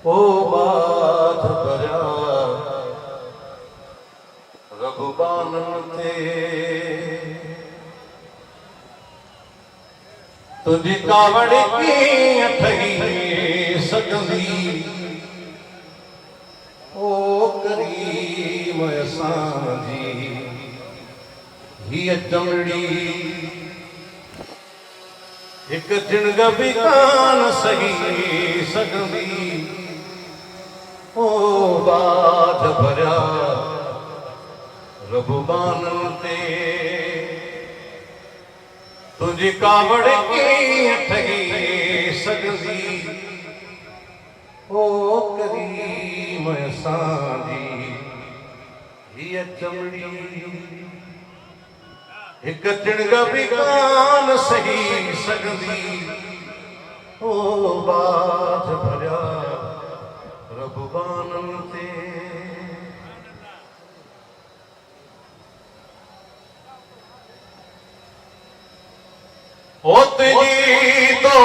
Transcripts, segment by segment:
ओ बाध भरिया रघुबानन ते तुझी कावड़ की ठही सगंदी ओ करीम असांजी हीअ चमड़ी हिक जिणग भी कान सही सगंदी ओ बाध भरिया रघुबानन ते तुझी कावड़ की ठही सगंदी ओ करीम असांजी हीअ चमड़ी हिक जिणग भी कान सही सगंदी ओ बाध भरिया रघुबानन ते ओ तुझी तो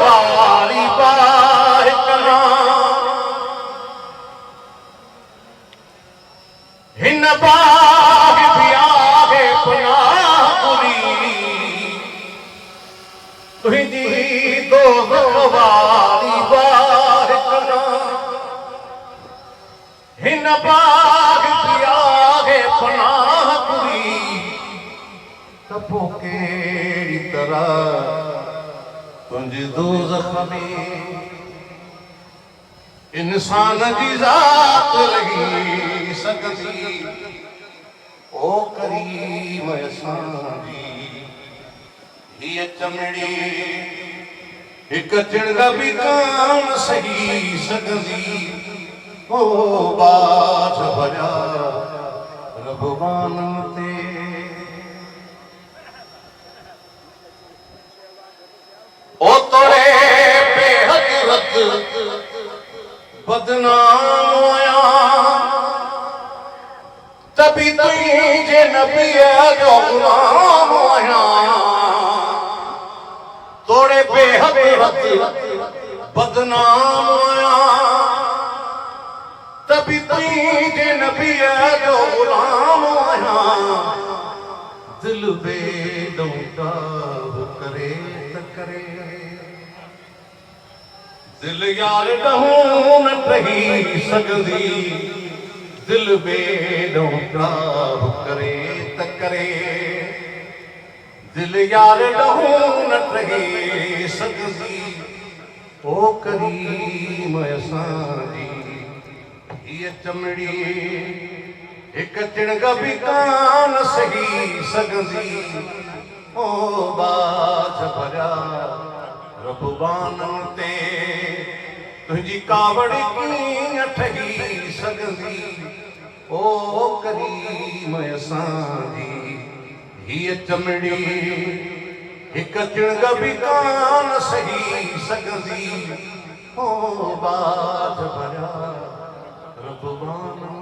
वारी बाह कना हिन बाग भी आहे पनाहपुरी तुझी तो वारी बाह कना हिन बाग भी आहे पनाहपुरी तपो केड़ी तरह तुझे दोज़ख में इंसान की जात रही सकती ओ करीम असांजी हीअ चमड़ी हिक जिणग भी कान सही सगंदी ओ बाध भरिया रघुबानन ते ओ तोरे बेहद बदनाम होया तभी तुझे नबी जो गुलाम होया तोरे बेहद बदनाम होया तभी तुझे नबी जो गुलाम होया दिल बेदौता करे करे दिल यार डहूं न टही सगंदी दिल बेदौता करे त करे दिल यार डहूं न टही सगंदी ओ करीम असांजी हीअ चमड़ी हिक जिणग भी कान सही सगंदी ओ बाध भरिया रघुबानन ते तुझी कावड़ की ठही सगंदी ओ करीम असांजी हीअ चमड़ी हिक जिणग भी कान सही सगंदी ओ बाध भरिया रघुबानन